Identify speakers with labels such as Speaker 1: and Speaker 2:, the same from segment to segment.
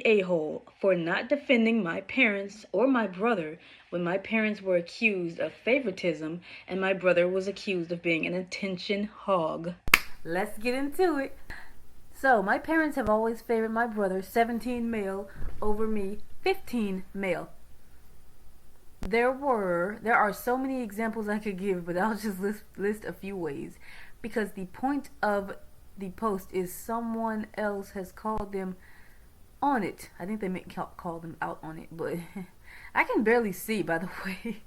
Speaker 1: a-hole for not defending my parents or my brother when my parents were accused of favoritism and my brother was accused of being an attention hog. Let's get into it. So, my parents have always favored my brother, 17 male, over me, 15 male. There are so many examples I could give, but I'll just list a few ways. Because the point of the post is someone else has called them on it. I think they may call them out on it, but I can barely see, by the way.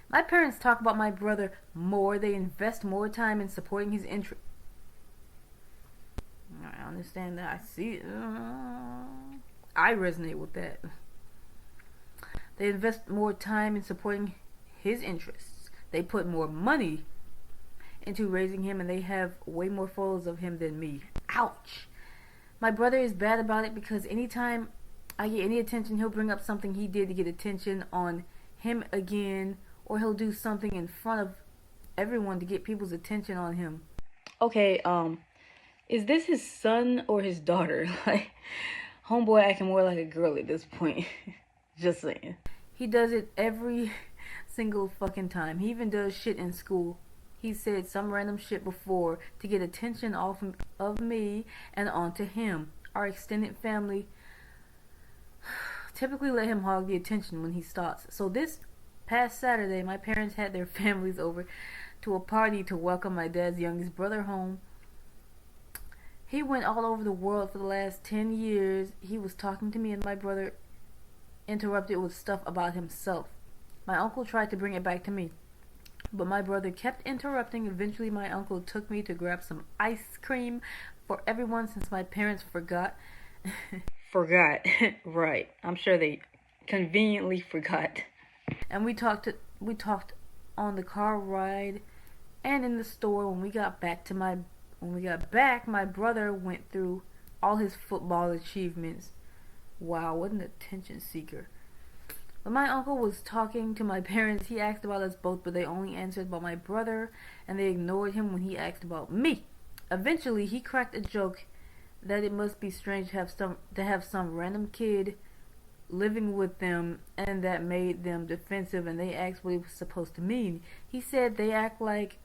Speaker 1: My parents talk about my brother more. They invest more time in supporting his interests. I understand that. I see it. I resonate with that. They invest more time in supporting his interests. They put more money into raising him, and they have way more photos of him than me. Ouch. My brother is bad about it because anytime I get any attention, he'll bring up something he did to get attention on him again, or he'll do something in front of everyone to get people's attention on him. Okay, is this his son or his daughter? Like, homeboy acting more like a girl at this point. Just saying. He does it every single fucking time. He even does shit in school. He said some random shit before to get attention off of me and onto him. Our extended family typically let him hog the attention when he starts. So this past Saturday, my parents had their families over to a party to welcome my dad's youngest brother home. He went all over the world for the last 10 years. He was talking to me, and my brother interrupted with stuff about himself. My uncle tried to bring it back to me, but my brother kept interrupting. Eventually my uncle took me to grab some ice cream for everyone since my parents forgot. Forgot. Right. I'm sure they conveniently forgot. And we talked on the car ride and in the store. When we got back, my brother went through all his football achievements. Wow, what an attention seeker. When my uncle was talking to my parents, he asked about us both, but they only answered about my brother, and they ignored him when he asked about me. Eventually, he cracked a joke that it must be strange to have some random kid living with them, and that made them defensive, and they asked what it was supposed to mean. He said they act like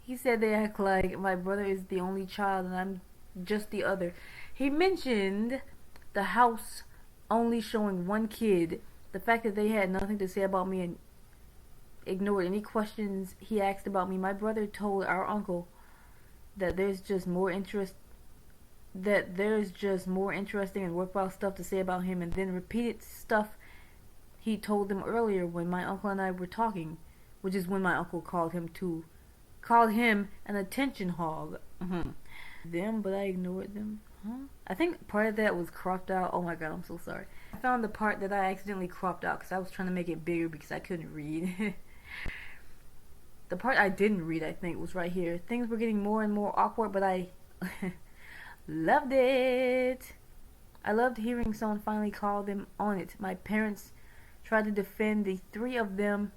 Speaker 1: my brother is the only child and I'm just the other. He mentioned the house only showing one kid, the fact that they had nothing to say about me and ignored any questions he asked about me. My brother told our uncle that there's just more interesting and worthwhile stuff to say about him, and then repeated stuff he told them earlier when my uncle and I were talking, which is when my uncle called him an attention hog. Them, but I ignored them. I think part of that was cropped out. Oh my god, I'm so sorry. I found the part that I accidentally cropped out because I was trying to make it bigger because I couldn't read. The part I didn't read, I think, was right here. Things were getting more and more awkward, but I loved it. I loved hearing someone finally call them on it. My parents tried to defend the three of them,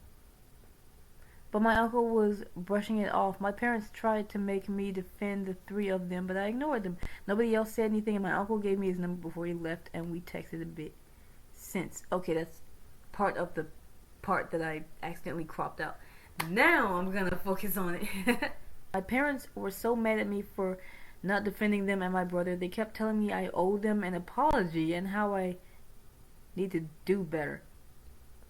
Speaker 1: but my uncle was brushing it off. My parents tried to make me defend the three of them, but I ignored them. Nobody else said anything, and my uncle gave me his number before he left, and we texted a bit since. Okay, that's part of the part that I accidentally cropped out. Now I'm gonna focus on it. My parents were so mad at me for not defending them and my brother. They kept telling me I owe them an apology and how I need to do better.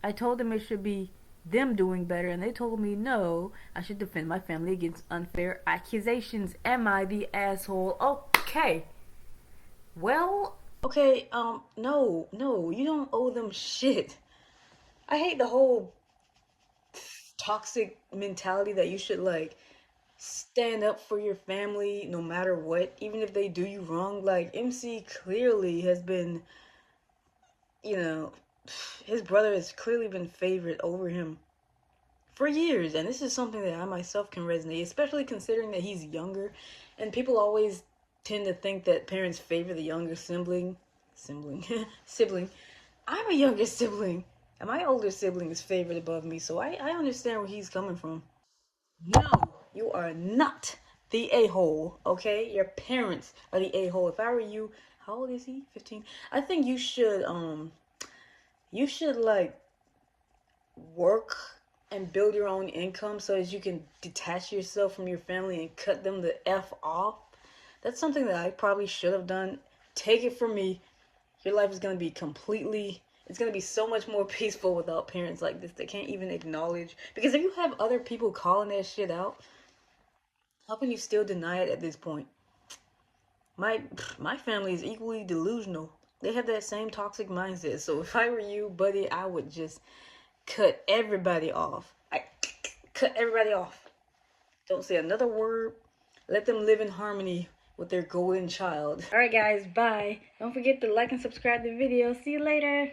Speaker 1: I told them it should be them doing better, and they told me no, I should defend my family against unfair accusations. Am I the asshole? Okay. Well, okay, no, you don't owe them shit. I hate the whole toxic mentality that you should, like, stand up for your family no matter what, even if they do you wrong. Like, MC clearly has been, his brother has clearly been favored over him for years, and this is something that I myself can resonate, especially considering that he's younger, and people always tend to think that parents favor the younger sibling. I'm a younger sibling, and my older sibling is favored above me, so I understand where he's coming from. No, you are not the a-hole, okay? Your parents are the a-hole. If I were you, how old is he? 15? I think you should like work and build your own income so as you can detach yourself from your family and cut them the F off. That's something that I probably should have done. Take it from me. Your life is going to be it's going to be so much more peaceful without parents like this that can't even acknowledge. Because if you have other people calling that shit out, how can you still deny it at this point? My family is equally delusional. They have that same toxic mindset. So if I were you, buddy, I would just cut everybody off. I cut everybody off. Don't say another word. Let them live in harmony with their golden child. Alright guys, bye. Don't forget to like and subscribe to the video. See you later.